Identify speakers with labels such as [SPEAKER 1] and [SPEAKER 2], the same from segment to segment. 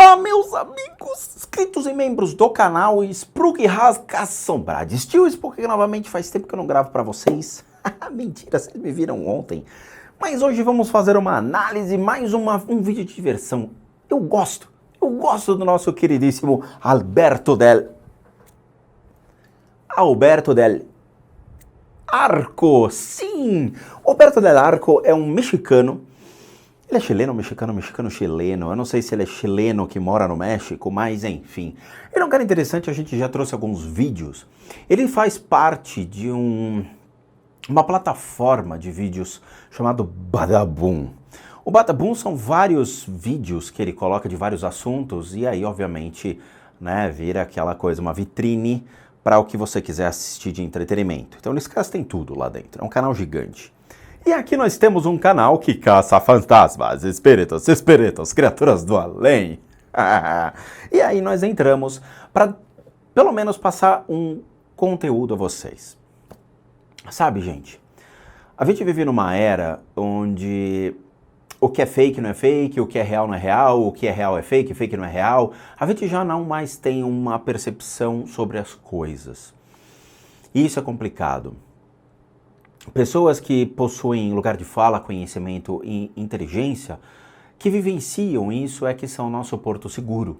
[SPEAKER 1] Olá, meus amigos, inscritos e membros do canal Spook Assombrado. Tio Spook, novamente faz tempo que eu não gravo pra vocês. Mentira, vocês me viram ontem. Mas hoje vamos fazer uma análise, mais um vídeo de diversão. Eu gosto do nosso queridíssimo Alberto del Arco. Sim, Alberto del Arco é um mexicano. Ele é chileno, chileno. Eu não sei se ele é chileno que mora no México, mas enfim. Ele é um cara interessante, a gente já trouxe alguns vídeos. Ele faz parte de uma plataforma de vídeos chamado Badabum. O Badabum são vários vídeos que ele coloca de vários assuntos e aí, obviamente, né, vira aquela coisa, uma vitrine para o que você quiser assistir de entretenimento. Então, eles têm tudo lá dentro. É um canal gigante. E aqui nós temos um canal que caça fantasmas, espíritos, criaturas do além. E aí nós entramos para, pelo menos, passar um conteúdo a vocês. Sabe, gente, a gente vive numa era onde o que é fake não é fake, o que é real não é real, o que é real é fake não é real. A gente já não mais tem uma percepção sobre as coisas. E isso é complicado. Pessoas que possuem lugar de fala, conhecimento e inteligência, que vivenciam isso é que são nosso porto seguro.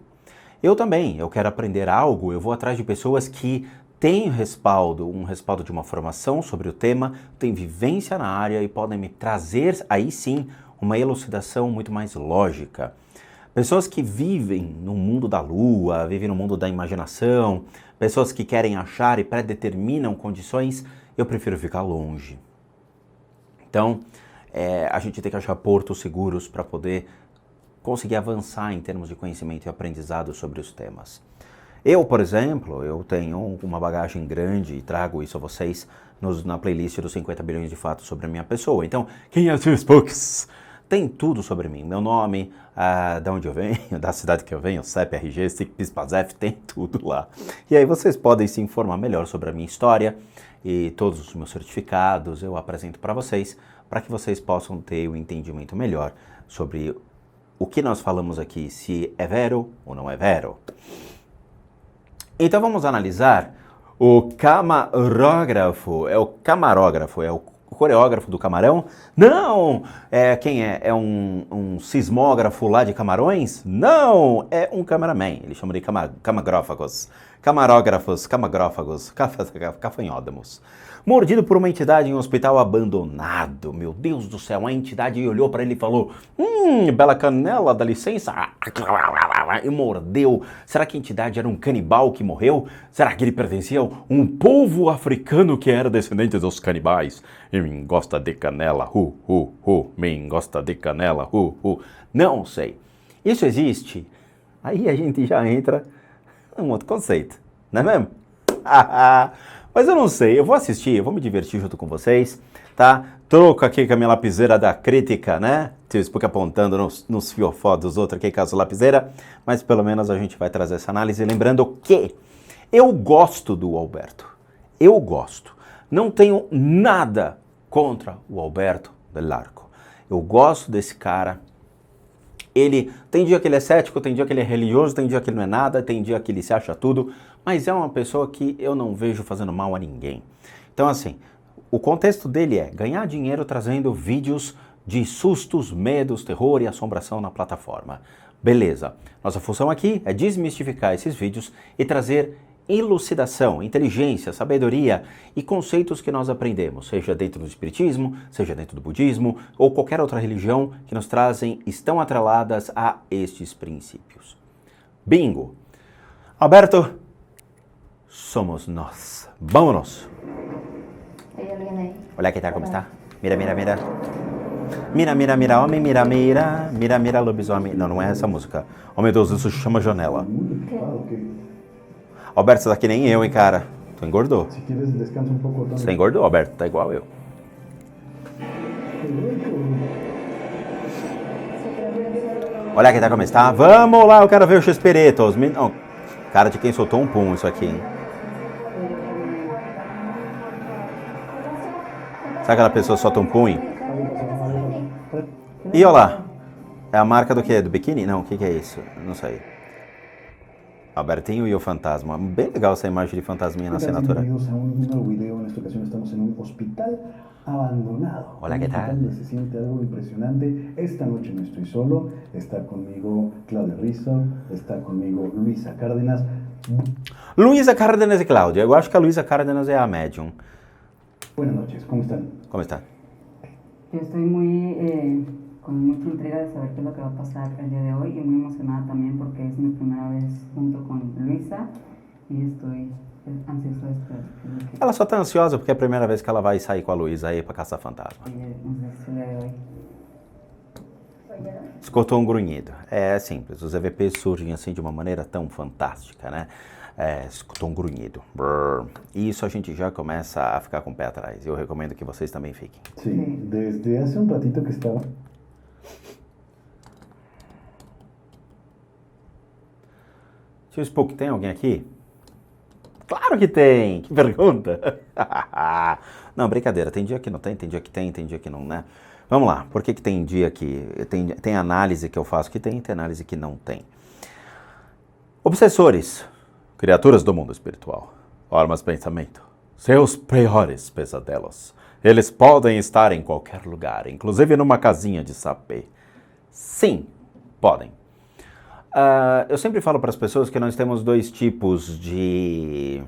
[SPEAKER 1] Eu também, eu quero aprender algo, eu vou atrás de pessoas que têm um respaldo de uma formação sobre o tema, têm vivência na área e podem me trazer, aí sim, uma elucidação muito mais lógica. Pessoas que vivem no mundo da lua, vivem no mundo da imaginação, pessoas que querem achar e predeterminam condições, eu prefiro ficar longe. Então, a gente tem que achar portos seguros para poder conseguir avançar em termos de conhecimento e aprendizado sobre os temas. Eu, por exemplo, eu tenho uma bagagem grande e trago isso a vocês na playlist dos 50 bilhões de fatos sobre a minha pessoa. Então, quem é o Tio Spooks? Tem tudo sobre mim, meu nome, de onde eu venho, da cidade que eu venho, CEP, RG, SIC, PIS/PASEF, tem tudo lá. E aí vocês podem se informar melhor sobre a minha história e todos os meus certificados eu apresento para vocês, para que vocês possam ter um entendimento melhor sobre o que nós falamos aqui, se é vero ou não é vero. Então vamos analisar o camarógrafo, é o coreógrafo do camarão? Não! Quem é? É um sismógrafo lá de Camarões? Não! É um cameraman. Ele chama de camagrófagos. Camarógrafos, camagrófagos, cafanhódamos. Mordido por uma entidade em um hospital abandonado. Meu Deus do céu, a entidade olhou para ele e falou: bela canela, dá licença. E mordeu. Será que a entidade era um canibal que morreu? Será que ele pertencia a um povo africano que era descendente dos canibais? E me gosta de canela, me gosta de canela, Não sei. Isso existe? Aí a gente já entra num outro conceito, não é mesmo? Mas eu não sei, eu vou assistir, eu vou me divertir junto com vocês, tá? Troco aqui com a minha lapiseira da crítica, né? Tio Spook apontando nos fiofó dos outros aqui com a lapiseira, mas pelo menos a gente vai trazer essa análise, lembrando que eu gosto do Alberto, eu gosto. Não tenho nada contra o Alberto del Arco. Eu gosto desse cara. Ele tem dia que ele é cético, tem dia que ele é religioso, tem dia que ele não é nada, tem dia que ele se acha tudo, mas é uma pessoa que eu não vejo fazendo mal a ninguém. Então assim, o contexto dele é ganhar dinheiro trazendo vídeos de sustos, medos, terror e assombração na plataforma. Beleza. Nossa função aqui é desmistificar esses vídeos e trazer elucidação, inteligência, sabedoria e conceitos que nós aprendemos, seja dentro do espiritismo, seja dentro do budismo ou qualquer outra religião que nos estão atreladas a estes princípios. Bingo! Alberto, somos nós. Vámonos! Olha que tal, como está? Mira. Mira, homem, mira, lobisomem. Não é essa música. Oh meu Deus, isso chama janela. Alberto, você tá que nem eu, hein, cara? Tu engordou.
[SPEAKER 2] Se quieres, descansa um pouco.
[SPEAKER 1] Você engordou, Alberto. Tá igual eu. Olha que tá como está. Vamos lá, eu quero ver os X-Peritos. Não, cara de quem soltou um pum isso aqui, hein? Sabe aquela pessoa que solta um pum? E olha lá. É a marca do quê? Do biquíni? Não, o que é isso? Não sei. Albertinho e o fantasma. Bem legal essa imagem de fantasminha na assinatura.
[SPEAKER 2] Bienvenidos a un nuevo video. En esta ocasión estamos en un hospital abandonado.
[SPEAKER 1] Hola,
[SPEAKER 2] un
[SPEAKER 1] ¿qué
[SPEAKER 2] hospital
[SPEAKER 1] tal?
[SPEAKER 2] donde se siente algo impresionante. Esta noche no estoy solo. Está conmigo Claudia Rizzo. Está conmigo Luisa Cárdenas.
[SPEAKER 1] Luísa Cárdenas e Cláudia. Eu acho que a Luísa Cárdenas é a médium.
[SPEAKER 2] Buenas noches, ¿cómo están?
[SPEAKER 1] Como está?
[SPEAKER 3] Yo estoy con mucha intriga de saber qué es lo que va a pasar el día de hoy y muy emocionada también porque es mi primera vez junto con Luisa y estoy ansiosa de esperar qué es lo que
[SPEAKER 1] Ela só tá ansiosa porque é a primeira vez que ela vai sair com a Luísa aí pra caçar fantasma.
[SPEAKER 3] nos dice el día de hoy.
[SPEAKER 1] Escutou um grunhido. É simples, os EVPs surgem assim de uma maneira tão fantástica, né? Escutou um grunhido. Brrr. E isso a gente já começa a ficar com o pé atrás. Eu recomendo que vocês também fiquem.
[SPEAKER 2] Sí, desde hace un ratito que estaba.
[SPEAKER 1] Tio Spook, tem alguém aqui? Claro que tem! Que pergunta! Não, brincadeira. Tem dia que não tem, tem dia que tem dia que não, né? Vamos lá. Por que tem dia que... Tem análise que eu faço que tem análise que não tem. Obsessores. Criaturas do mundo espiritual. Formas de pensamento. Seus piores pesadelos. Eles podem estar em qualquer lugar, inclusive numa casinha de sapê. Sim, podem. Eu sempre falo para as pessoas que nós temos dois tipos de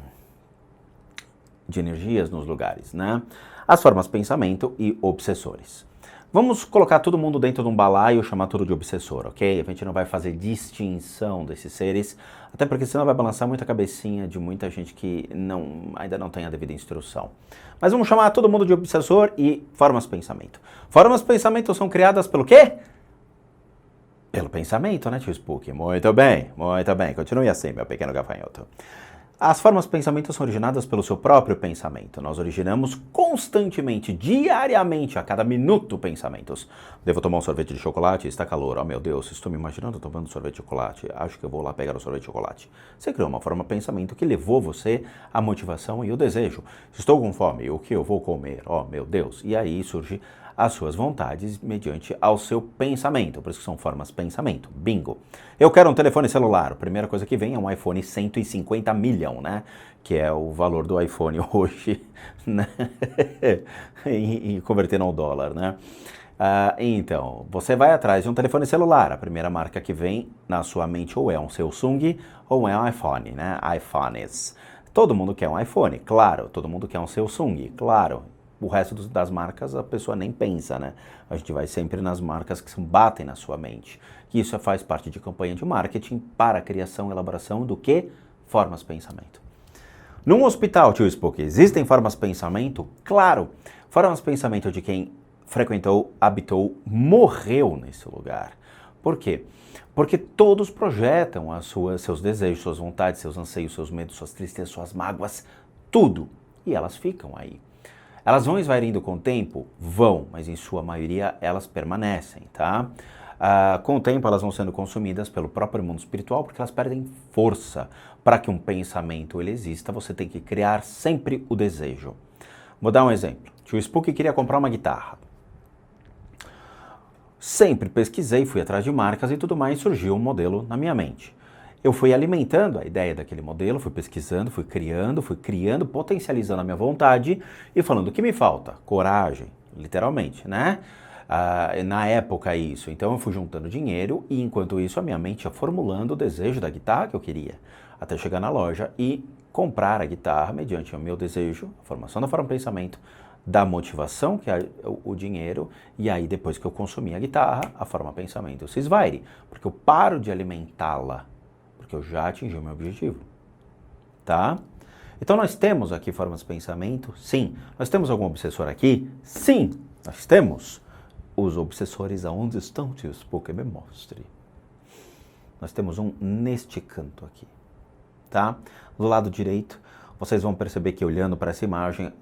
[SPEAKER 1] energias nos lugares, né? As formas pensamento e obsessores. Vamos colocar todo mundo dentro de um balaio e chamar tudo de obsessor, ok? A gente não vai fazer distinção desses seres, até porque senão vai balançar muita cabecinha de muita gente que ainda não tem a devida instrução. Mas vamos chamar todo mundo de obsessor e formas pensamento. Formas pensamento são criadas pelo quê? Pelo pensamento, né, tio Spook? Muito bem, continue assim, meu pequeno gafanhoto. As formas de pensamento são originadas pelo seu próprio pensamento. Nós originamos constantemente, diariamente, a cada minuto, pensamentos. Devo tomar um sorvete de chocolate? Está calor. Oh, meu Deus, estou me imaginando tomando sorvete de chocolate. Acho que eu vou lá pegar o sorvete de chocolate. Você criou uma forma de pensamento que levou você à motivação e o desejo. Estou com fome, o que eu vou comer? Oh, meu Deus. E aí surge as suas vontades mediante ao seu pensamento, por isso que são formas de pensamento. Bingo. Eu quero um telefone celular. A primeira coisa que vem é um iPhone 150 milhão, né? Que é o valor do iPhone hoje, né? e convertendo ao dólar, né? Então, você vai atrás de um telefone celular. A primeira marca que vem na sua mente ou é um Samsung ou é um iPhone, né? iPhones. Todo mundo quer um iPhone, claro. Todo mundo quer um Samsung, claro. O resto das marcas a pessoa nem pensa, né? A gente vai sempre nas marcas que batem na sua mente. E isso faz parte de campanha de marketing para a criação e elaboração do que? Formas de pensamento. Num hospital, tio Spook, existem formas de pensamento? Claro! Formas de pensamento de quem frequentou, habitou, morreu nesse lugar. Por quê? Porque todos projetam seus desejos, suas vontades, seus anseios, seus medos, suas tristezas, suas mágoas, tudo. E elas ficam aí. Elas vão esvairindo com o tempo? Vão, mas em sua maioria elas permanecem, tá? Com o tempo elas vão sendo consumidas pelo próprio mundo espiritual porque elas perdem força. Para que um pensamento ele exista, você tem que criar sempre o desejo. Vou dar um exemplo. Tio Spook queria comprar uma guitarra. Sempre pesquisei, fui atrás de marcas e tudo mais, surgiu um modelo na minha mente. Eu fui alimentando a ideia daquele modelo, fui pesquisando, fui criando, potencializando a minha vontade e falando o que me falta? Coragem, literalmente, né? Na época isso. Então eu fui juntando dinheiro e enquanto isso a minha mente ia formulando o desejo da guitarra que eu queria. Até chegar na loja e comprar a guitarra mediante o meu desejo, a formação da forma de pensamento, da motivação, que é o dinheiro, e aí depois que eu consumi a guitarra, a forma de pensamento se esvaire, porque eu paro de alimentá-la. Porque eu já atingi o meu objetivo, tá? Então nós temos aqui formas de pensamento? Sim. Nós temos algum obsessor aqui? Sim, nós temos. Os obsessores aonde estão, tio Spook? Me mostre. Nós temos um neste canto aqui, tá? Do lado direito, vocês vão perceber que olhando para essa imagem,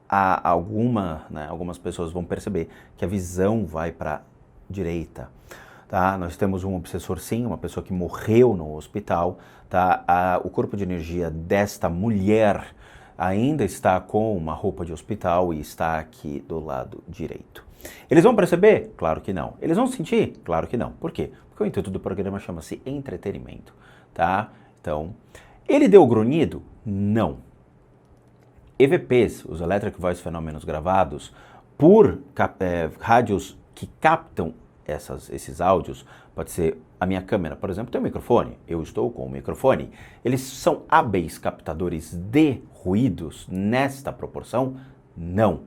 [SPEAKER 1] algumas pessoas vão perceber que a visão vai para a direita. Tá? Nós temos um obsessor sim, uma pessoa que morreu no hospital. Tá? O corpo de energia desta mulher ainda está com uma roupa de hospital e está aqui do lado direito. Eles vão perceber? Claro que não. Eles vão sentir? Claro que não. Por quê? Porque o intuito do programa chama-se entretenimento, tá? Então, ele deu grunhido? Não. EVPs, os Electric Voice Fenômenos gravados por rádios que captam esses áudios, pode ser a minha câmera, por exemplo, tem um microfone, eu estou com um microfone, eles são hábeis captadores de ruídos nesta proporção? Não.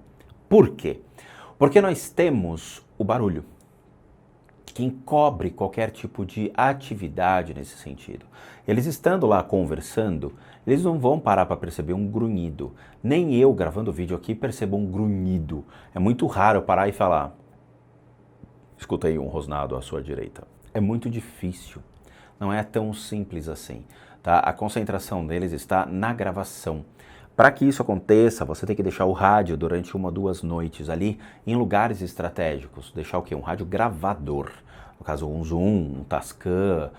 [SPEAKER 1] Por quê? Porque nós temos o barulho, que encobre qualquer tipo de atividade nesse sentido. Eles estando lá conversando, eles não vão parar para perceber um grunhido. Nem eu, gravando vídeo aqui, percebo um grunhido. É muito raro eu parar e falar, escutei um rosnado à sua direita. É muito difícil. Não é tão simples assim. Tá? A concentração deles está na gravação. Para que isso aconteça, você tem que deixar o rádio durante 1 ou 2 noites ali em lugares estratégicos. Deixar o quê? Um rádio gravador. No caso, um Zoom, um Tascam,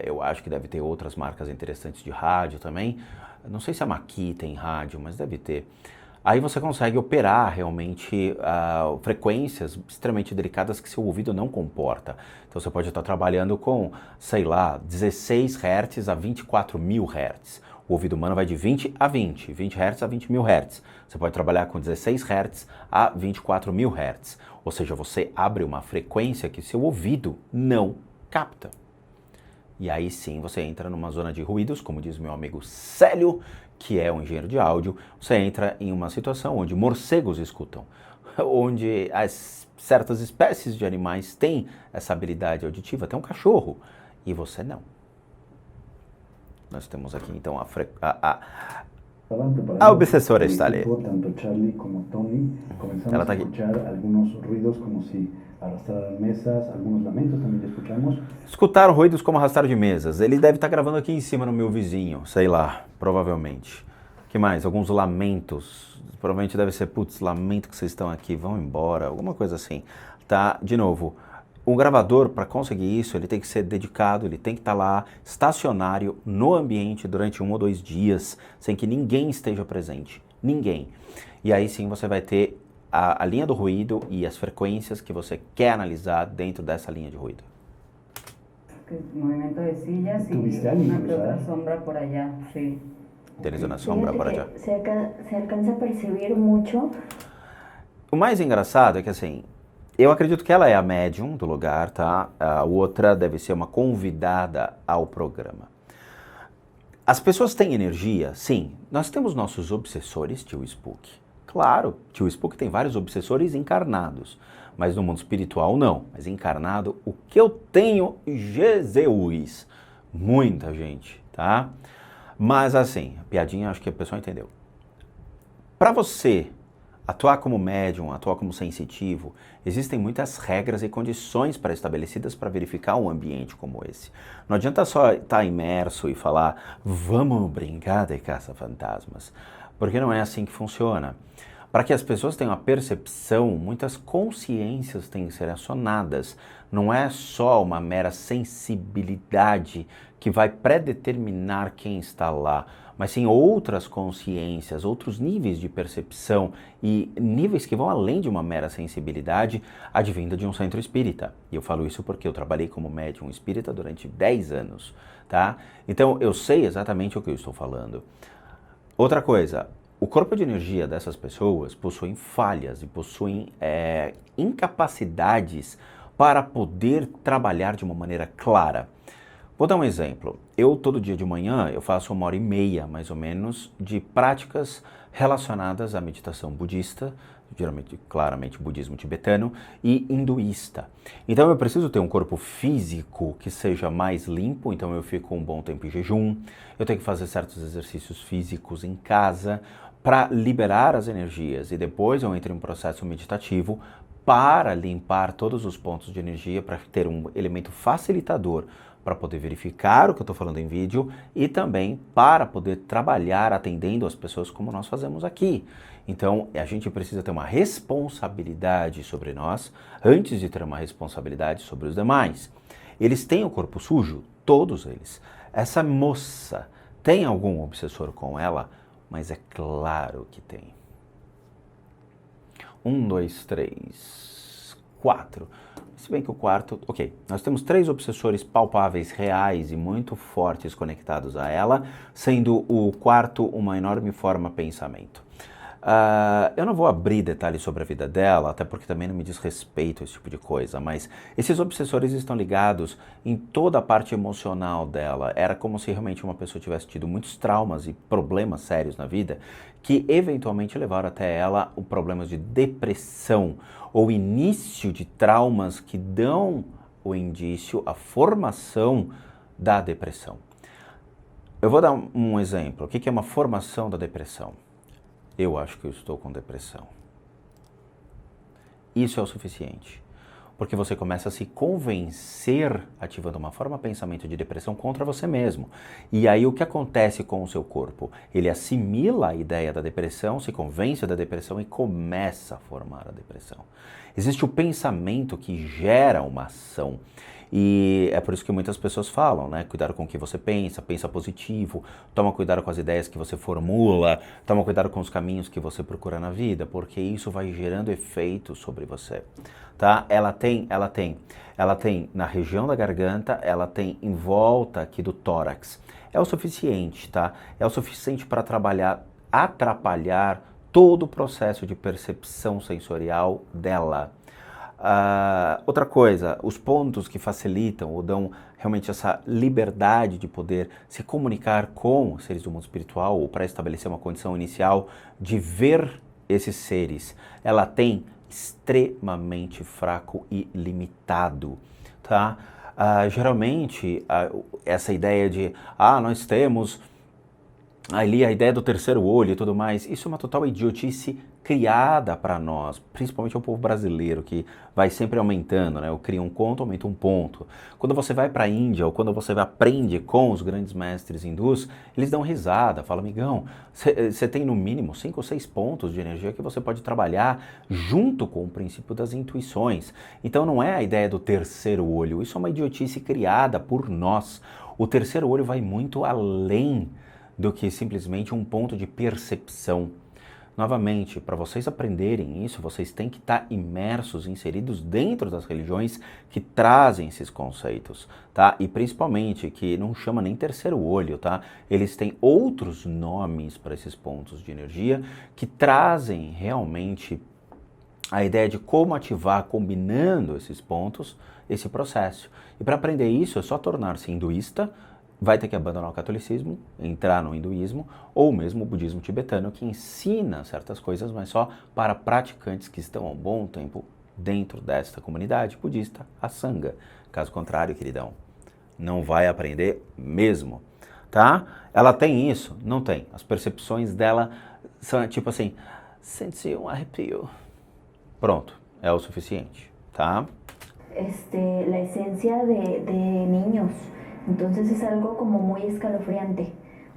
[SPEAKER 1] eu acho que deve ter outras marcas interessantes de rádio também. Não sei se a Maqui tem rádio, mas deve ter. Aí você consegue operar realmente frequências extremamente delicadas que seu ouvido não comporta. Então você pode estar trabalhando com, sei lá, 16 Hz a 24.000 Hz. O ouvido humano vai de 20 a 20 Hz a 20.000 Hz. Você pode trabalhar com 16 Hz a 24.000 Hz. Ou seja, você abre uma frequência que seu ouvido não capta. E aí sim você entra numa zona de ruídos, como diz meu amigo Célio, que é um engenheiro de áudio. Você entra em uma situação onde morcegos escutam, onde certas espécies de animais têm essa habilidade auditiva, até um cachorro, e você não. Nós temos aqui então a obsessora está ali.
[SPEAKER 2] Tanto Charlie como Tony comenzamos a escuchar algunos ruidos como si arrastraran mesas, algunos lamentos também escuchamos.
[SPEAKER 1] Escutaram ruídos como arrastar de mesas. Ele deve estar gravando aqui em cima no meu vizinho, sei lá, provavelmente. Que mais? Alguns lamentos. Provavelmente deve ser, putz, lamento que vocês estão aqui, vão embora, alguma coisa assim. Tá? De novo, um gravador, para conseguir isso, ele tem que ser dedicado, ele tem que estar lá, estacionário, no ambiente, durante 1 ou 2 dias, sem que ninguém esteja presente. Ninguém. E aí sim você vai ter a linha do ruído e as frequências que você quer analisar dentro dessa linha de ruído.
[SPEAKER 3] Movimento de sillas y una que otra sombra por allá, sí.
[SPEAKER 1] Tienes una sombra por allá.
[SPEAKER 4] Se alcanza a perceber mucho.
[SPEAKER 1] O mais engraçado é que assim, eu acredito que ela é a médium do lugar, tá? A outra deve ser uma convidada ao programa. As pessoas têm energia? Sim. Nós temos nossos obsessores, tio Spook. Claro, tio Spook tem vários obsessores encarnados, mas no mundo espiritual não. Mas encarnado, o que eu tenho, Jesus, muita gente, tá? Mas assim, a piadinha acho que a pessoa entendeu. Para você atuar como médium, atuar como sensitivo, existem muitas regras e condições pré-estabelecidas para verificar um ambiente como esse. Não adianta só estar imerso e falar, vamos brincar de caça-fantasmas, porque não é assim que funciona. Para que as pessoas tenham a percepção, muitas consciências têm que ser acionadas. Não é só uma mera sensibilidade que vai predeterminar quem está lá, mas sim outras consciências, outros níveis de percepção e níveis que vão além de uma mera sensibilidade advinda de um centro espírita. E eu falo isso porque eu trabalhei como médium espírita durante 10 anos, tá? Então eu sei exatamente o que eu estou falando. Outra coisa, o corpo de energia dessas pessoas possuem falhas e possuem incapacidades para poder trabalhar de uma maneira clara. Vou dar um exemplo. Eu, todo dia de manhã, eu faço 1h30, mais ou menos, de práticas relacionadas à meditação budista, geralmente, claramente, budismo tibetano e hinduísta. Então eu preciso ter um corpo físico que seja mais limpo, então eu fico um bom tempo em jejum, eu tenho que fazer certos exercícios físicos em casa para liberar as energias e depois eu entro em um processo meditativo para limpar todos os pontos de energia, para ter um elemento facilitador para poder verificar o que eu estou falando em vídeo e também para poder trabalhar atendendo as pessoas como nós fazemos aqui. Então, a gente precisa ter uma responsabilidade sobre nós antes de ter uma responsabilidade sobre os demais. Eles têm o corpo sujo? Todos eles. Essa moça tem algum obsessor com ela? Mas é claro que tem. 1, 2, 3, 4. Se bem que o quarto... Ok, nós temos 3 obsessores palpáveis, reais e muito fortes conectados a ela, sendo o quarto uma enorme forma pensamento. Eu não vou abrir detalhes sobre a vida dela, até porque também não me diz respeito a esse tipo de coisa, mas esses obsessores estão ligados em toda a parte emocional dela. Era como se realmente uma pessoa tivesse tido muitos traumas e problemas sérios na vida, que eventualmente levaram até ela o problemas de depressão, ou início de traumas que dão o indício, a formação da depressão. Eu vou dar um exemplo. O que é uma formação da depressão? Eu acho que eu estou com depressão. Isso é o suficiente. Porque você começa a se convencer, ativando uma forma de pensamento de depressão contra você mesmo. E aí o que acontece com o seu corpo? Ele assimila a ideia da depressão, se convence da depressão e começa a formar a depressão. Existe o pensamento que gera uma ação. E é por isso que muitas pessoas falam, né? Cuidado com o que você pensa, pensa positivo, toma cuidado com as ideias que você formula, toma cuidado com os caminhos que você procura na vida, porque isso vai gerando efeitos sobre você, tá? Ela tem na região da garganta, ela tem em volta aqui do tórax. É o suficiente, tá? É o suficiente para atrapalhar todo o processo de percepção sensorial dela. Outra coisa, os pontos que facilitam ou dão realmente essa liberdade de poder se comunicar com seres do mundo espiritual ou para estabelecer uma condição inicial de ver esses seres, ela tem extremamente fraco e limitado, tá? Geralmente, essa ideia de, nós temos ali a ideia do terceiro olho e tudo mais, isso é uma total idiotice criada para nós, principalmente o povo brasileiro, que vai sempre aumentando, né? Eu crio um conto, aumenta um ponto. Quando você vai para a Índia ou quando você aprende com os grandes mestres hindus, eles dão risada, falam, amigão, você tem no mínimo 5 ou 6 pontos de energia que você pode trabalhar junto com o princípio das intuições. Então não é a ideia do terceiro olho, isso é uma idiotice criada por nós. O terceiro olho vai muito além do que simplesmente um ponto de percepção. Novamente, para vocês aprenderem isso, vocês têm que estar imersos, inseridos dentro das religiões que trazem esses conceitos, tá? E principalmente, que não chama nem terceiro olho, tá? Eles têm outros nomes para esses pontos de energia que trazem realmente a ideia de como ativar, combinando esses pontos, esse processo. E para aprender isso, é só tornar-se hinduísta, vai ter que abandonar o catolicismo, entrar no hinduísmo, ou mesmo o budismo tibetano, que ensina certas coisas, mas só para praticantes que estão há um bom tempo dentro desta comunidade budista, a Sangha. Caso contrário, queridão, não vai aprender mesmo, tá? Ela tem isso? Não tem. As percepções dela são tipo assim, sente um arrepio. Pronto, é o suficiente, tá?
[SPEAKER 4] La esencia de niños. Entonces es algo como muy escalofriante.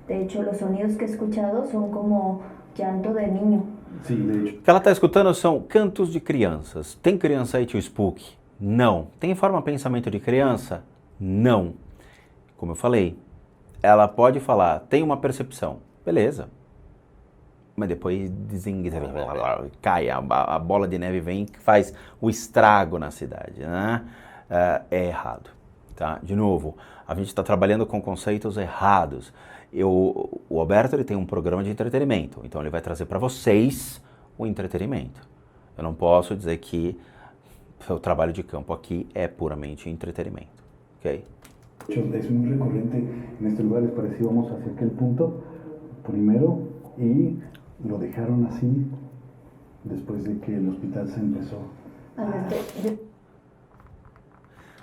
[SPEAKER 4] De hecho, los sonidos que he escuchado son como llanto de niño.
[SPEAKER 2] Sí, de hecho.
[SPEAKER 1] O que ela está escutando são cantos de crianças. Tem criança aí, tio Spook? Não. Tem forma pensamento de criança? Não. Como eu falei, ela pode falar, tem uma percepção. Beleza. Mas depois cai, a bola de neve vem e faz o estrago na cidade, né? É errado. Tá? De novo, a gente está trabalhando com conceitos errados. O Alberto ele tem um programa de entretenimento, então ele vai trazer para vocês o entretenimento. Eu não posso dizer que o trabalho de campo aqui é puramente entretenimento, ok?
[SPEAKER 2] Es muy recurrente en estos lugares, parece íbamos hacia aquel punto primero y lo dejaron así después de que el hospital se empezó.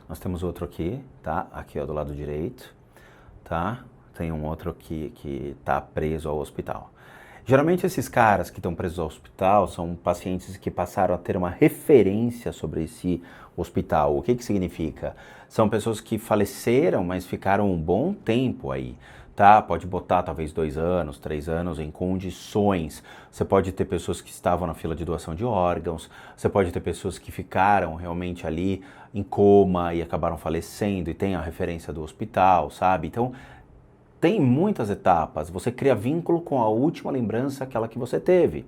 [SPEAKER 1] Nós temos outro aqui, tá? Aqui ó, do lado direito, tá? Tem um outro aqui que está preso ao hospital. Geralmente esses caras que estão presos ao hospital são pacientes que passaram a ter uma referência sobre esse hospital. O que que significa? São pessoas que faleceram, mas ficaram um bom tempo aí. Tá? Pode botar talvez 2 anos, 3 anos em condições. Você pode ter pessoas que estavam na fila de doação de órgãos, você pode ter pessoas que ficaram realmente ali em coma e acabaram falecendo e tem a referência do hospital, sabe? Então, tem muitas etapas. Você cria vínculo com a última lembrança, aquela que você teve,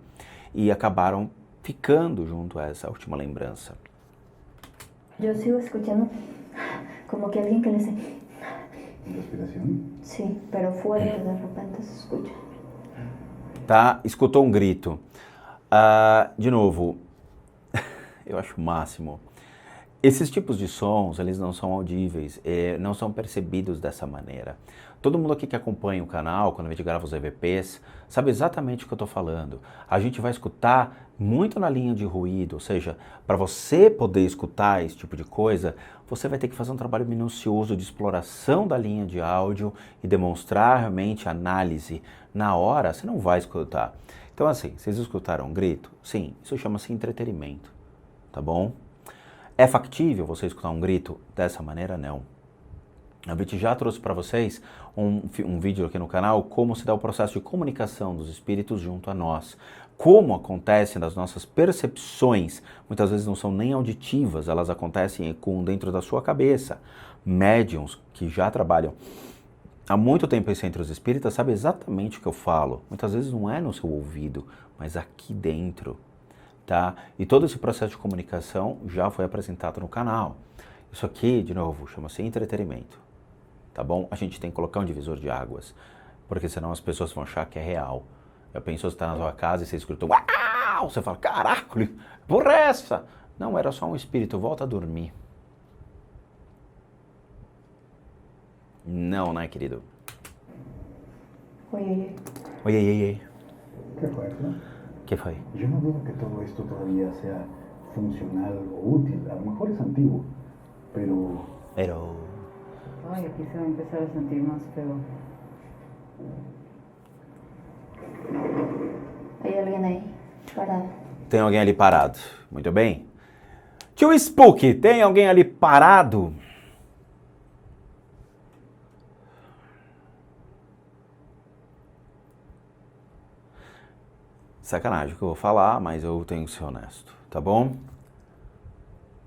[SPEAKER 1] e acabaram ficando junto a essa última lembrança.
[SPEAKER 4] Yo sigo escuchando como que alguien que le hace...
[SPEAKER 2] ¿Respiración?
[SPEAKER 4] Sí, pero fuerte de repente se escucha.
[SPEAKER 1] Tá? Escutou um grito. De novo, eu acho o máximo. Esses tipos de sons, eles não são audíveis, não são percebidos dessa maneira. Todo mundo aqui que acompanha o canal, quando a gente grava os EVPs, sabe exatamente o que eu estou falando. A gente vai escutar muito na linha de ruído, ou seja, para você poder escutar esse tipo de coisa, você vai ter que fazer um trabalho minucioso de exploração da linha de áudio e demonstrar realmente análise. Na hora, você não vai escutar. Então assim, vocês escutaram um grito? Sim, isso chama-se entretenimento, tá bom? É factível você escutar um grito dessa maneira? Não. A gente já trouxe para vocês um vídeo aqui no canal, como se dá o processo de comunicação dos espíritos junto a nós. Como acontecem das nossas percepções, muitas vezes não são nem auditivas, elas acontecem dentro da sua cabeça. Médiuns que já trabalham há muito tempo em centros espíritas sabem exatamente o que eu falo. Muitas vezes não é no seu ouvido, mas aqui dentro. Tá? E todo esse processo de comunicação já foi apresentado no canal. Isso aqui, de novo, chama-se entretenimento, tá bom? A gente tem que colocar um divisor de águas, porque senão as pessoas vão achar que é real. A pessoa está na sua casa e você escuta uau! Você fala, caraca, porra é essa? Não, era só um espírito, volta a dormir. Não, né, querido?
[SPEAKER 4] Oye.
[SPEAKER 1] Oi.
[SPEAKER 2] ¿Qué fue eso?
[SPEAKER 1] ¿Qué fue?
[SPEAKER 2] Yo no dudo que todo esto todavía sea funcional o útil. A lo mejor es antiguo, pero
[SPEAKER 3] Ay, aquí se va a empezar a sentir más feo.
[SPEAKER 4] Hay alguien ahí, parado.
[SPEAKER 1] Tem alguém ali parado. Muito bem. Tio Spook, tem alguém ali parado? Sacanagem o que eu vou falar, mas eu tenho que ser honesto, tá bom?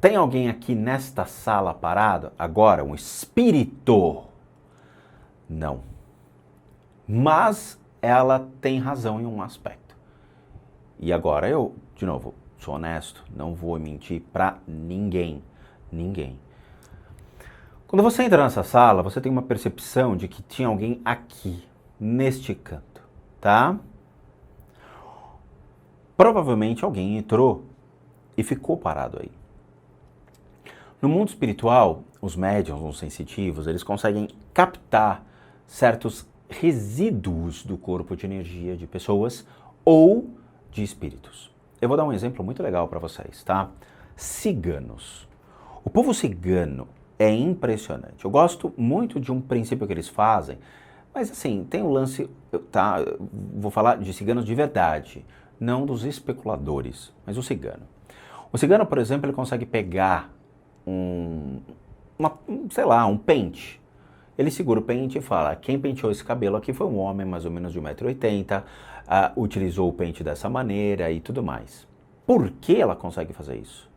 [SPEAKER 1] Tem alguém aqui nesta sala parado? Agora, um espírito? Não. Mas ela tem razão em um aspecto. E agora eu, de novo, sou honesto, não vou mentir pra ninguém. Ninguém. Quando você entra nessa sala, você tem uma percepção de que tinha alguém aqui, neste canto, tá? Provavelmente alguém entrou e ficou parado aí. No mundo espiritual, os médiuns, os sensitivos, eles conseguem captar certos resíduos do corpo de energia de pessoas ou de espíritos. Eu vou dar um exemplo muito legal para vocês, tá? Ciganos. O povo cigano é impressionante. Eu gosto muito de um princípio que eles fazem, mas assim, tem um lance, tá? Vou falar de ciganos de verdade, não dos especuladores, mas o cigano. O cigano, por exemplo, ele consegue pegar um pente. Ele segura o pente e fala, quem penteou esse cabelo aqui foi um homem mais ou menos de 1,80 m, utilizou o pente dessa maneira e tudo mais. Por que ela consegue fazer isso?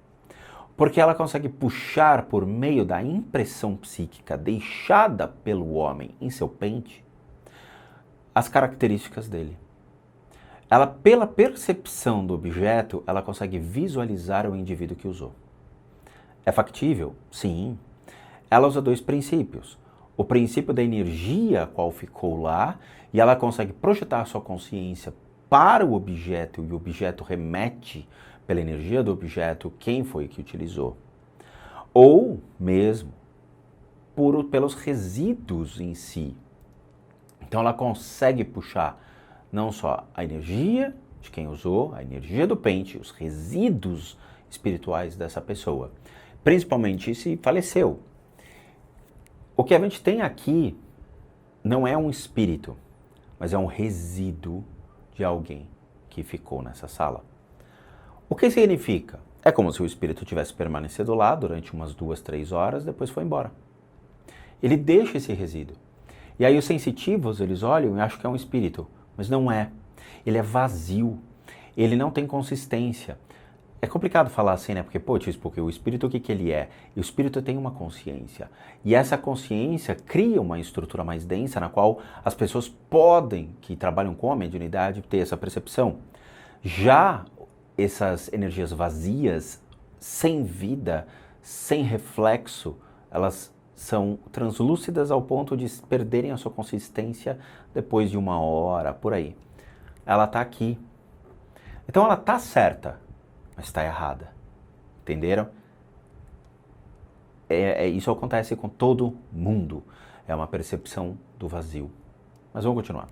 [SPEAKER 1] Porque ela consegue puxar por meio da impressão psíquica deixada pelo homem em seu pente as características dele. Ela, pela percepção do objeto, ela consegue visualizar o indivíduo que usou. É factível? Sim. Ela usa dois princípios. O princípio da energia, a qual ficou lá, e ela consegue projetar a sua consciência para o objeto, e o objeto remete, pela energia do objeto, quem foi que utilizou. Ou mesmo pelos resíduos em si. Então ela consegue puxar não só a energia de quem usou, a energia do pente, os resíduos espirituais dessa pessoa. Principalmente se faleceu. O que a gente tem aqui não é um espírito, mas é um resíduo de alguém que ficou nessa sala. O que significa? É como se o espírito tivesse permanecido lá durante umas 2, 3 horas, depois foi embora. Ele deixa esse resíduo. E aí os sensitivos, eles olham e acham que é um espírito, mas não é. Ele é vazio, ele não tem consistência. É complicado falar assim, né? Porque, porque o espírito, o que ele é? E o espírito tem uma consciência. E essa consciência cria uma estrutura mais densa na qual as pessoas podem, que trabalham com a mediunidade, ter essa percepção. Já essas energias vazias, sem vida, sem reflexo, elas são translúcidas ao ponto de perderem a sua consistência depois de 1 hora, por aí. Ela está aqui. Então ela está certa, mas está errada. Entenderam? Isso acontece com todo mundo. É uma percepção do vazio. Mas vamos continuar.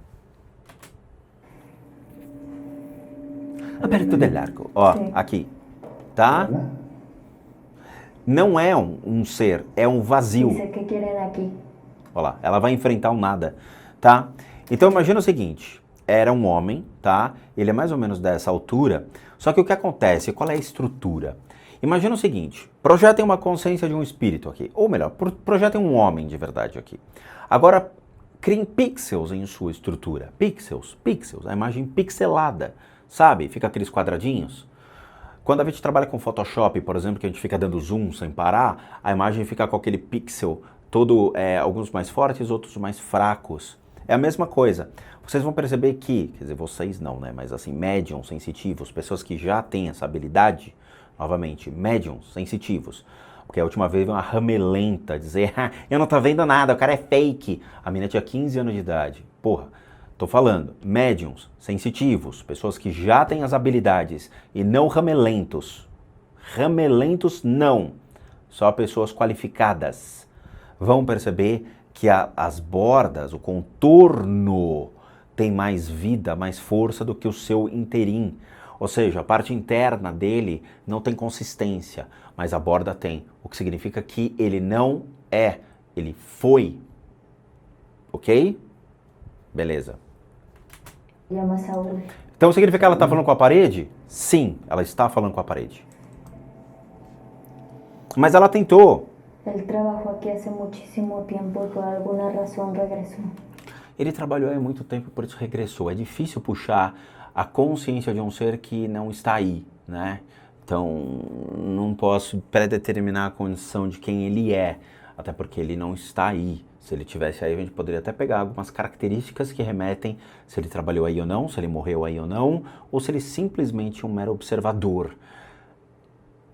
[SPEAKER 1] Aberto del arco. Ó,
[SPEAKER 4] Sim.
[SPEAKER 1] aqui. Tá? Não é um ser, é um vazio.
[SPEAKER 4] Dice que quieren aquí.
[SPEAKER 1] Olha lá, ela vai enfrentar um nada, tá? Então imagina o seguinte, era um homem, tá? Ele é mais ou menos dessa altura, só que o que acontece, qual é a estrutura? Imagina o seguinte, projetem uma consciência de um espírito aqui, ou melhor, projetem um homem de verdade aqui. Agora, criem pixels em sua estrutura, pixels, a imagem pixelada, sabe? Fica aqueles quadradinhos. Quando a gente trabalha com Photoshop, por exemplo, que a gente fica dando zoom sem parar, a imagem fica com aquele pixel todo, alguns mais fortes, outros mais fracos. É a mesma coisa. Vocês vão perceber que, quer dizer, vocês não, né? Mas assim, médiums sensitivos, pessoas que já têm essa habilidade, novamente, médiums sensitivos. Porque a última vez veio uma ramelenta dizer, eu não tô vendo nada, o cara é fake. A menina tinha 15 anos de idade. Porra. Estou falando, médiums, sensitivos, pessoas que já têm as habilidades e não ramelentos. Ramelentos não, só pessoas qualificadas. Vão perceber que as bordas, o contorno tem mais vida, mais força do que o seu inteirinho. Ou seja, a parte interna dele não tem consistência, mas a borda tem. O que significa que ele não é, ele foi. Ok? Beleza.
[SPEAKER 4] Llama Saúl.
[SPEAKER 1] Então significa que ela está falando com a parede? Sim, ela está falando com a parede. Mas ela tentou.
[SPEAKER 4] Él trabajó aquí hace muchísimo tiempo y por alguna razón regresó.
[SPEAKER 1] Ele trabalhou há muito tempo, por isso regressou. É difícil puxar a consciência de um ser que não está aí, né? Então, não posso predeterminar a condição de quem ele é, até porque ele não está aí. Se ele tivesse aí, a gente poderia até pegar algumas características que remetem se ele trabalhou aí ou não, se ele morreu aí ou não, ou se ele simplesmente é um mero observador.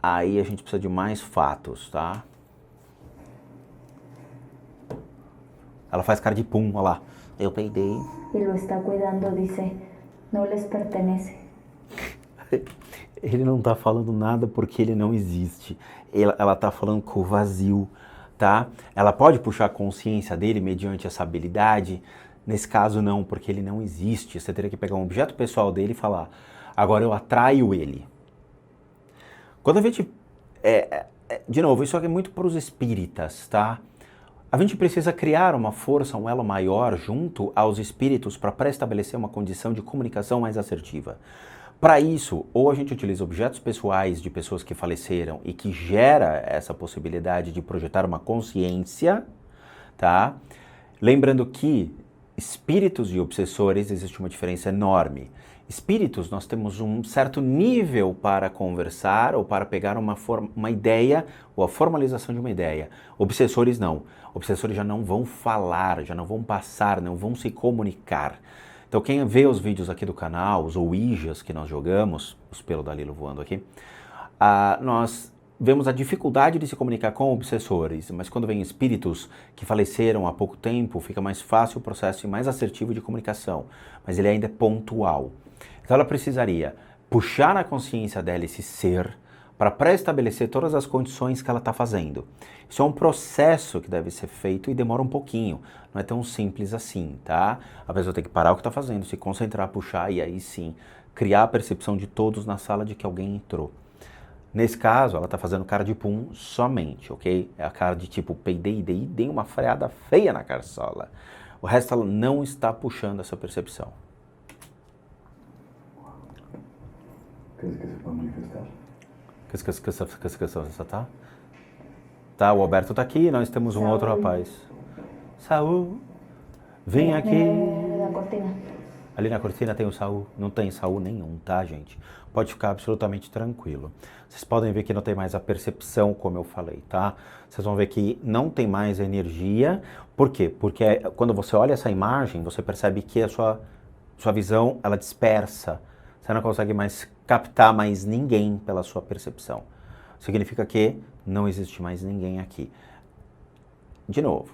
[SPEAKER 1] Aí a gente precisa de mais fatos, tá? Ela faz cara de pum, olha lá. Eu peidei.
[SPEAKER 4] Y lo está cuidando, dice, no les pertenece.
[SPEAKER 1] Ele não tá falando nada porque ele não existe. Ela tá falando com o vazio. Tá? Ela pode puxar a consciência dele mediante essa habilidade? Nesse caso não, porque ele não existe. Você teria que pegar um objeto pessoal dele e falar, agora eu atraio ele. Quando a gente... de novo, isso aqui é muito para os espíritas, tá? A gente precisa criar uma força, um elo maior junto aos espíritos para pré-estabelecer uma condição de comunicação mais assertiva. Para isso, ou a gente utiliza objetos pessoais de pessoas que faleceram e que gera essa possibilidade de projetar uma consciência, tá? Lembrando que espíritos e obsessores existe uma diferença enorme. Espíritos, nós temos um certo nível para conversar ou para pegar uma ideia ou a formalização de uma ideia. Obsessores não. Obsessores já não vão falar, já não vão passar, não vão se comunicar. Então quem vê os vídeos aqui do canal, os Ouijas que nós jogamos, os pelos da Lilo voando aqui, nós vemos a dificuldade de se comunicar com obsessores, mas quando vem espíritos que faleceram há pouco tempo, fica mais fácil o processo e mais assertivo de comunicação, mas ele ainda é pontual. Então ela precisaria puxar na consciência dela esse ser para pré-estabelecer todas as condições que ela está fazendo. Isso é um processo que deve ser feito e demora um pouquinho. Não é tão simples assim, tá? A pessoa tem que parar o que está fazendo, se concentrar, puxar e aí sim criar a percepção de todos na sala de que alguém entrou. Nesse caso, ela está fazendo cara de pum somente, ok? É a cara de tipo peidei, dei uma freada feia na carçola. O resto ela não está puxando essa percepção.
[SPEAKER 2] ¿Crees que se puede manifestar?
[SPEAKER 1] Que tá? Tá, o Alberto tá aqui, nós temos um
[SPEAKER 4] Saúl.
[SPEAKER 1] outro rapaz. Saúl, vem aqui.
[SPEAKER 4] Na cortina.
[SPEAKER 1] Ali na cortina tem o Saúl. Não tem Saúl nenhum, tá, gente? Pode ficar absolutamente tranquilo. Vocês podem ver que não tem mais a percepção, como eu falei, tá? Vocês vão ver que não tem mais energia. Por quê? Porque quando você olha essa imagem, você percebe que a sua visão, ela dispersa. Você não consegue mais captar mais ninguém pela sua percepção. Significa que não existe mais ninguém aqui. De novo,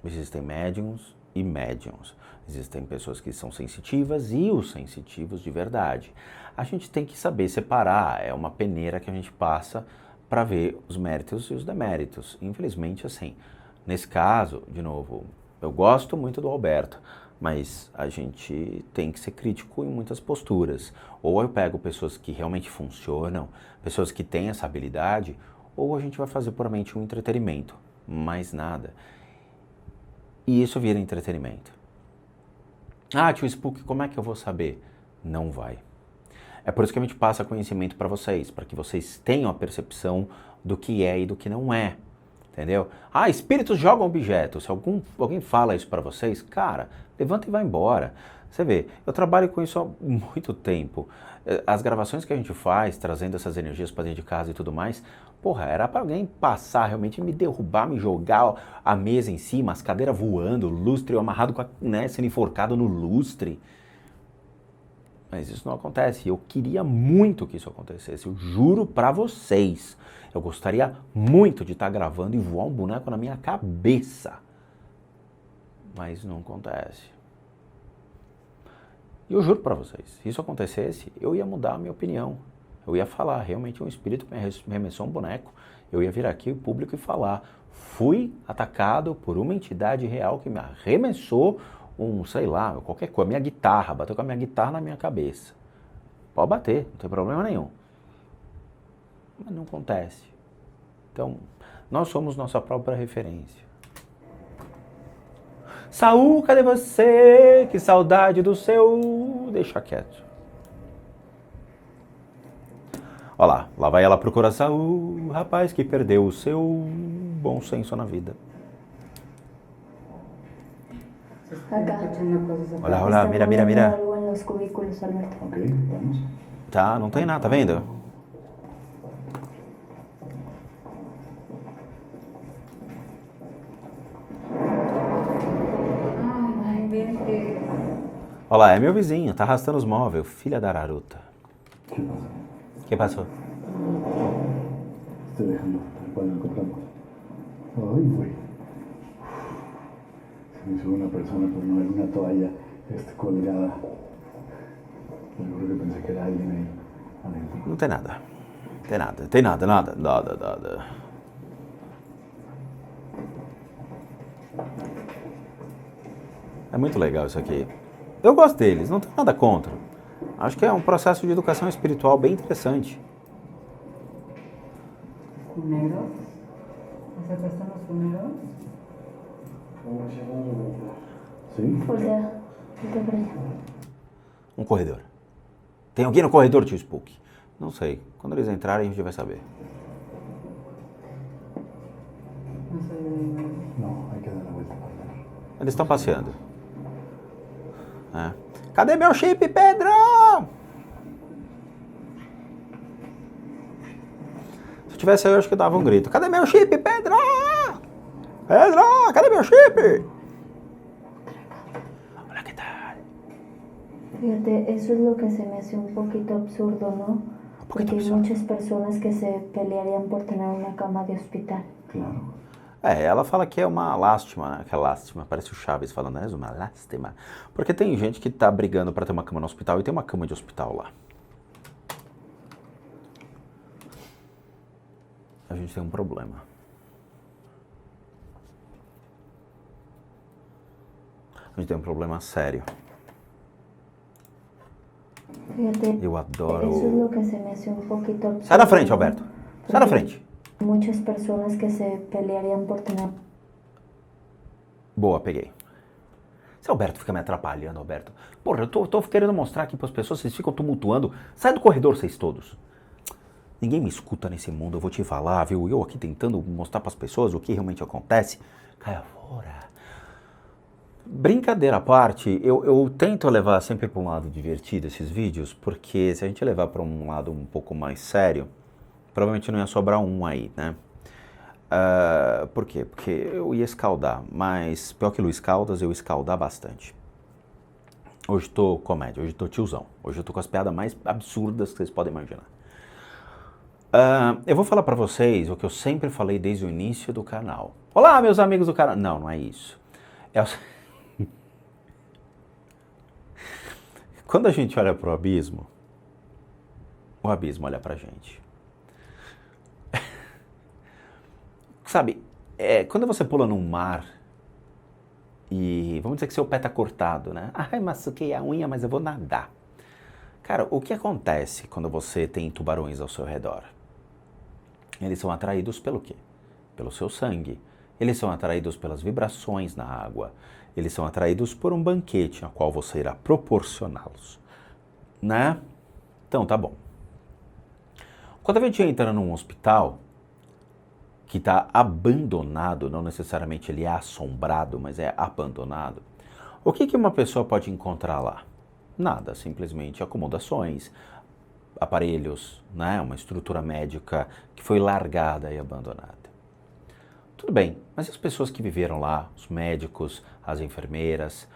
[SPEAKER 1] existem médiums e médiums. Existem pessoas que são sensitivas e os sensitivos de verdade. A gente tem que saber separar, é uma peneira que a gente passa para ver os méritos e os deméritos. Infelizmente, assim, nesse caso, de novo, eu gosto muito do Alberto, mas a gente tem que ser crítico em muitas posturas. Ou eu pego pessoas que realmente funcionam, pessoas que têm essa habilidade, ou a gente vai fazer puramente um entretenimento, mais nada. E isso vira entretenimento. Ah, tio Spook, como é que eu vou saber? Não vai. É por isso que a gente passa conhecimento para vocês, para que vocês tenham a percepção do que é e do que não é. Entendeu? Ah, espíritos jogam objetos. Se alguém fala isso para vocês, cara, levanta e vai embora. Você vê, eu trabalho com isso há muito tempo. As gravações que a gente faz, trazendo essas energias para dentro de casa e tudo mais, porra, era para alguém passar realmente, me derrubar, me jogar a mesa em cima, as cadeiras voando, o lustre amarrado, sendo enforcado no lustre. Mas isso não acontece. Eu queria muito que isso acontecesse. Eu juro pra vocês. Eu gostaria muito de estar gravando e voar um boneco na minha cabeça. Mas não acontece. E eu juro pra vocês, se isso acontecesse, eu ia mudar a minha opinião. Eu ia falar, realmente um espírito me arremessou um boneco. Eu ia vir aqui público e falar, fui atacado por uma entidade real que me arremessou sei lá, qualquer coisa, minha guitarra, bateu com a minha guitarra na minha cabeça. Pode bater, não tem problema nenhum. Mas não acontece. Então, nós somos nossa própria referência. Saul, cadê você? Que saudade do seu... Deixa quieto. Olha lá vai ela procurar Saul, rapaz que perdeu o seu bom senso na vida.
[SPEAKER 4] Acá.
[SPEAKER 1] Olha, mira.
[SPEAKER 4] Algo en los cubículos, Alberto.
[SPEAKER 2] Ok, vamos.
[SPEAKER 1] Tá, não tem nada, tá vendo?
[SPEAKER 3] Ai, bem que...
[SPEAKER 1] Olha lá, é meu vizinho, tá arrastando os móveis, filha da raruta.
[SPEAKER 2] ¿Qué pasa?
[SPEAKER 1] Que passou?
[SPEAKER 2] Estoy dejando tal cual lo encontramos. Ay, güey. Se me sube una persona por no ver una toalla colgada. Yo creo que pensé que era alguien ahí adentro.
[SPEAKER 1] Não tem nada. Tem nada. Nada. É muito legal isso aqui. Eu gosto deles, não tenho nada contra. Acho que é um processo de educação espiritual bem interessante.
[SPEAKER 3] ¿Funeros? ¿Se prestan los funeros?
[SPEAKER 2] ¿Sí?
[SPEAKER 4] Voltea para allá.
[SPEAKER 1] Um corredor. Tem alguém no corredor, tio Spook? Não sei. Quando eles entrarem, a gente vai saber.
[SPEAKER 3] No sé de nada.
[SPEAKER 2] No, hay que dar la vuelta para ver.
[SPEAKER 1] Eles estão passeando. É. Cadê meu chip, Pedro? Se eu tivesse aí, eu acho que eu dava um grito. Cadê meu chip, Pedro? Pedro, cadê meu chip? Olha que tal.
[SPEAKER 4] Fíjate, eso es lo que se me hace un poquito absurdo, ¿no? Porque hay muchas personas que se pelearían por tener una cama de hospital.
[SPEAKER 2] Claro.
[SPEAKER 1] É, ela fala que é uma lástima, né? Que é lástima, parece o Chaves falando, é uma lástima. Porque tem gente que tá brigando pra ter uma cama no hospital e tem uma cama de hospital lá. A gente tem um problema. A gente tem um problema sério.
[SPEAKER 4] Fíjate,
[SPEAKER 1] Eu adoro...
[SPEAKER 4] eso es lo que se me hace un poquito absurdo.
[SPEAKER 1] Sai da frente,
[SPEAKER 4] ¿no?
[SPEAKER 1] Alberto. Sai da frente.
[SPEAKER 4] Muchas personas que se pelearían por tener...
[SPEAKER 1] Boa, peguei. Se o Alberto fica me atrapalhando, Alberto. Porra, eu tô querendo mostrar aqui pras pessoas, vocês ficam tumultuando. Sai do corredor, vocês todos. Ninguém me escuta nesse mundo, eu vou te falar, viu? Eu aqui tentando mostrar pras pessoas o que realmente acontece. Caia fora. Brincadeira à parte, eu tento levar sempre para um lado divertido esses vídeos, porque se a gente levar para um lado um pouco mais sério, provavelmente não ia sobrar um aí, né? Por quê? Porque eu ia escaldar, mas pior que Luiz Caldas, eu ia escaldar bastante. Hoje tô comédia, hoje tô tiozão. Hoje eu tô com as piadas mais absurdas que vocês podem imaginar. Eu vou falar pra vocês o que eu sempre falei desde o início do canal. Olá, meus amigos do canal. Não, não é isso. É o... Quando a gente olha pro abismo, o abismo olha pra gente. Sabe, quando você pula num mar e vamos dizer que seu pé tá cortado, né? Ai, machuquei a unha, mas eu vou nadar. Cara, o que acontece quando você tem tubarões ao seu redor? Eles são atraídos pelo quê? Pelo seu sangue. Eles são atraídos pelas vibrações na água. Eles são atraídos por um banquete ao qual você irá proporcioná-los. Né? Então, tá bom. Quando a gente entra num hospital que está abandonado, não necessariamente ele é assombrado, mas é abandonado, o que uma pessoa pode encontrar lá? Nada, simplesmente acomodações, aparelhos, né? Uma estrutura médica que foi largada e abandonada. Tudo bem, mas e as pessoas que viveram lá, os médicos, as enfermeiras,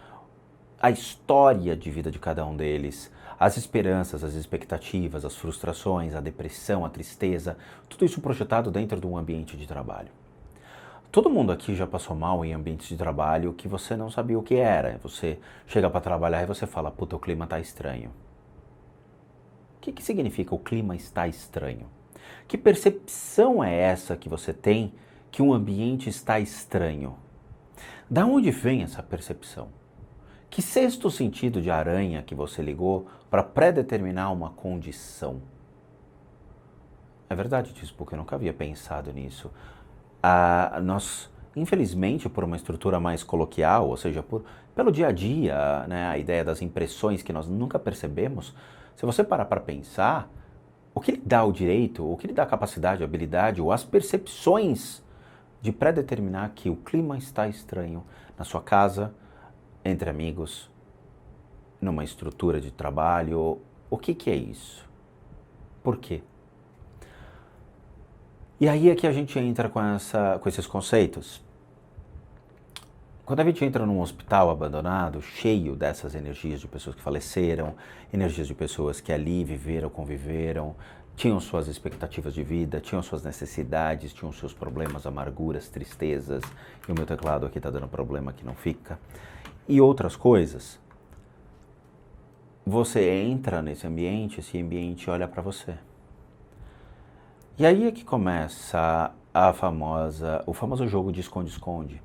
[SPEAKER 1] a história de vida de cada um deles, as esperanças, as expectativas, as frustrações, a depressão, a tristeza, tudo isso projetado dentro de um ambiente de trabalho. Todo mundo aqui já passou mal em ambientes de trabalho que você não sabia o que era. Você chega para trabalhar e você fala, puta, o clima tá estranho. O que significa o clima está estranho? Que percepção é essa que você tem que um ambiente está estranho? Da onde vem essa percepção? Que sexto sentido de aranha que você ligou para predeterminar uma condição? É verdade disso, porque eu nunca havia pensado nisso. Nós, infelizmente, por uma estrutura mais coloquial, ou seja, pelo dia a dia, né, a ideia das impressões que nós nunca percebemos, se você parar para pensar, o que lhe dá o direito, o que lhe dá a capacidade, a habilidade ou as percepções de predeterminar que o clima está estranho na sua casa, entre amigos, numa estrutura de trabalho, o que é isso? Por quê? E aí é que a gente entra com esses conceitos. Quando a gente entra num hospital abandonado, cheio dessas energias de pessoas que faleceram, energias de pessoas que ali viveram, conviveram, tinham suas expectativas de vida, tinham suas necessidades, tinham seus problemas, amarguras, tristezas, e o meu teclado aqui está dando problema que não fica, e outras coisas, você entra nesse ambiente, esse ambiente olha para você. E aí é que começa o famoso jogo de esconde-esconde,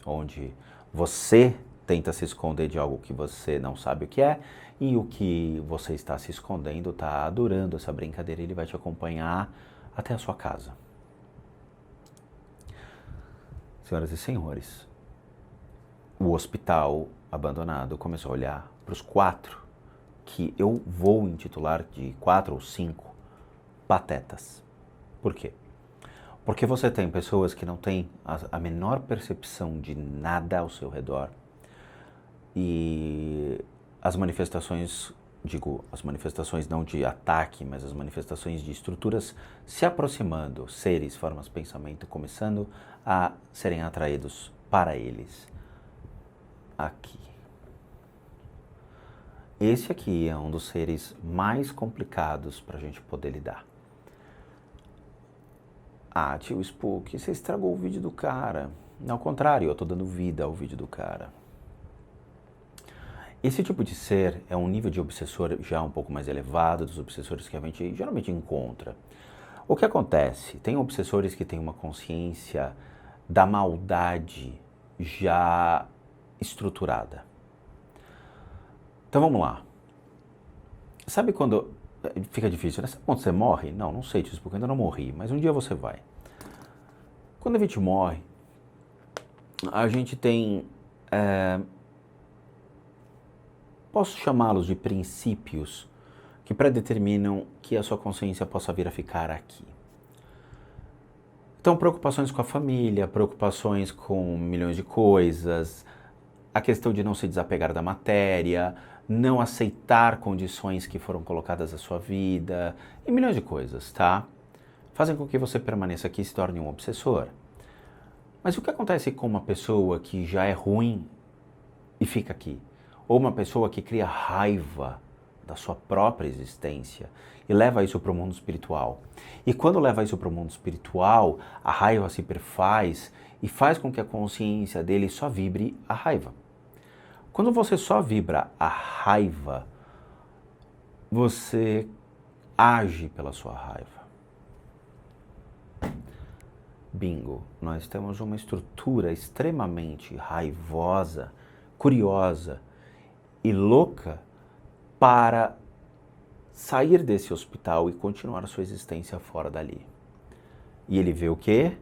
[SPEAKER 1] onde você tenta se esconder de algo que você não sabe o que é, e o que você está se escondendo está adorando essa brincadeira e ele vai te acompanhar até a sua casa. Senhoras e senhores, o hospital abandonado começou a olhar para os 4, que eu vou intitular de 4 ou 5 patetas. Por quê? Porque você tem pessoas que não têm a menor percepção de nada ao seu redor e as manifestações, as manifestações não de ataque, mas as manifestações de estruturas se aproximando, seres, formas, pensamento, começando a serem atraídos para eles. Aqui. Esse aqui é um dos seres mais complicados para a gente poder lidar. Ah, tio Spook, você estragou o vídeo do cara. Ao contrário, eu tô dando vida ao vídeo do cara. Esse tipo de ser é um nível de obsessor já um pouco mais elevado dos obsessores que a gente geralmente encontra. O que acontece? Tem obsessores que têm uma consciência da maldade já estruturada. Então vamos lá. Sabe quando... Fica difícil, né? Sabe quando você morre? Não sei disso, porque eu ainda não morri, mas um dia você vai. Quando a gente morre, a gente tem... posso chamá-los de princípios que predeterminam que a sua consciência possa vir a ficar aqui. Então, preocupações com a família, preocupações com milhões de coisas, a questão de não se desapegar da matéria, não aceitar condições que foram colocadas à sua vida, e milhões de coisas, tá? Fazem com que você permaneça aqui e se torne um obsessor. Mas o que acontece com uma pessoa que já é ruim e fica aqui? ou uma pessoa que cria raiva da sua própria existência e leva isso para o mundo espiritual. E quando leva isso para o mundo espiritual, a raiva se perfaz e faz com que a consciência dele só vibre a raiva. Quando você só vibra a raiva, você age pela sua raiva. Bingo, nós temos uma estrutura extremamente raivosa, curiosa e louca para sair desse hospital e continuar a sua existência fora dali. E ele vê o quê?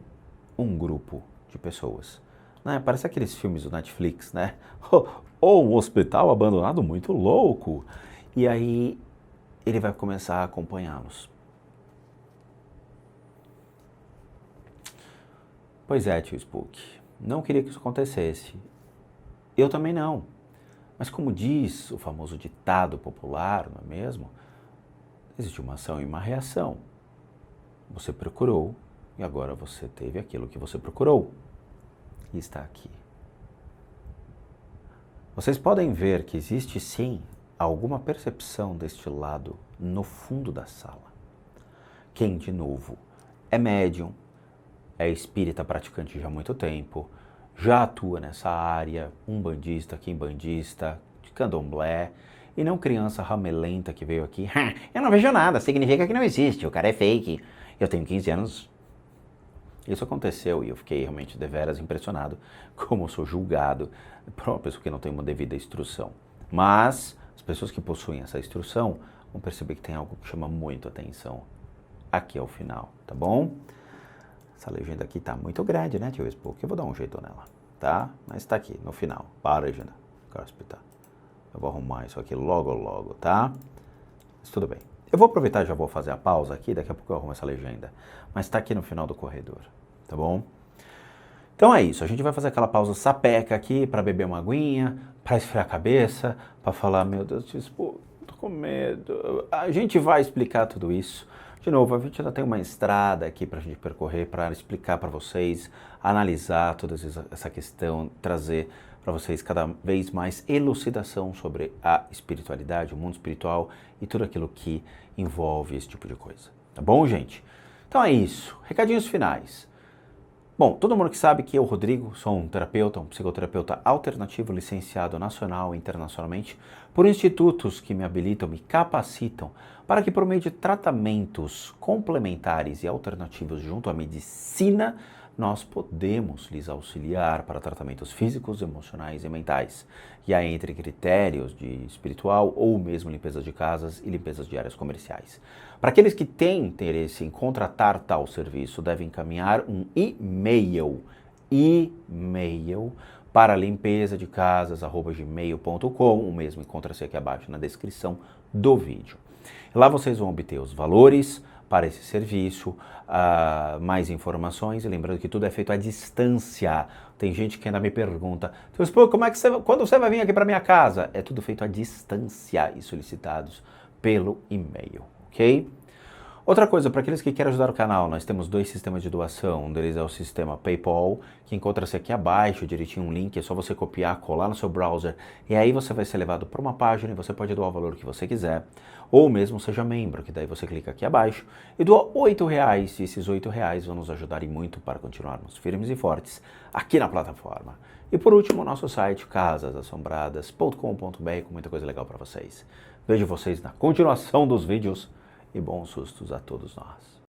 [SPEAKER 1] Um grupo de pessoas. Né? Parece aqueles filmes do Netflix, né? Ou um hospital abandonado muito louco. E aí ele vai começar a acompanhá-los. Pois é, tio Spook, não queria que isso acontecesse. Eu também não. Mas como diz o famoso ditado popular, não é mesmo? Existe uma ação e uma reação. Você procurou e agora você teve aquilo que você procurou. E está aqui. Vocês podem ver que existe sim alguma percepção deste lado no fundo da sala. Quem, de novo, é médium, é espírita praticante já há muito tempo, já atua nessa área, umbandista, quimbandista, de candomblé, e não criança ramelenta que veio aqui, eu não vejo nada, significa que não existe, o cara é fake, eu tenho 15 anos. Isso aconteceu e eu fiquei realmente deveras impressionado como eu sou julgado por uma pessoa que não tem uma devida instrução. Mas as pessoas que possuem essa instrução vão perceber que tem algo que chama muito atenção aqui ao final, tá bom? Essa legenda aqui tá muito grande, né, tio Spook? Eu vou dar um jeito nela, tá? Mas tá aqui, no final. Para a legenda. Eu vou arrumar isso aqui logo, tá? Mas tudo bem. Eu vou aproveitar e já vou fazer a pausa aqui, daqui a pouco eu arrumo essa legenda. Mas tá aqui no final do corredor, tá bom? Então é isso, a gente vai fazer aquela pausa sapeca aqui para beber uma aguinha, para esfriar a cabeça, para falar, meu Deus, tio Spook, tô com medo. A gente vai explicar tudo isso. De novo, a gente ainda tem uma estrada aqui para a gente percorrer, para explicar para vocês, analisar toda essa questão, trazer para vocês cada vez mais elucidação sobre a espiritualidade, o mundo espiritual e tudo aquilo que envolve esse tipo de coisa. Tá bom, gente? Então é isso. Recadinhos finais. Bom, todo mundo que sabe que eu, Rodrigo, sou um terapeuta, um psicoterapeuta alternativo licenciado nacional e internacionalmente por institutos que me habilitam, me capacitam para que por meio de tratamentos complementares e alternativos junto à medicina, nós podemos lhes auxiliar para tratamentos físicos, emocionais e mentais. E aí entre critérios de espiritual ou mesmo limpeza de casas e limpezas de áreas comerciais. Para aqueles que têm interesse em contratar tal serviço, devem encaminhar um e-mail para limpeza de casas@gmail.com. O mesmo encontra-se aqui abaixo na descrição do vídeo. Lá vocês vão obter os valores para esse serviço, mais informações, e lembrando que tudo é feito à distância. Tem gente que ainda me pergunta, como é que quando você vai vir aqui para minha casa? É tudo feito à distância e solicitados pelo e-mail, ok? Outra coisa, para aqueles que querem ajudar o canal, nós temos 2 sistemas de doação. Um deles é o sistema PayPal, que encontra-se aqui abaixo, direitinho um link, é só você copiar, colar no seu browser, e aí você vai ser levado para uma página e você pode doar o valor que você quiser. Ou mesmo seja membro, que daí você clica aqui abaixo e doa R$8, e esses R$8 vão nos ajudar muito para continuarmos firmes e fortes aqui na plataforma. E por último, o nosso site, casasassombradas.com.br, com muita coisa legal para vocês. Vejo vocês na continuação dos vídeos. E bons sustos a todos nós.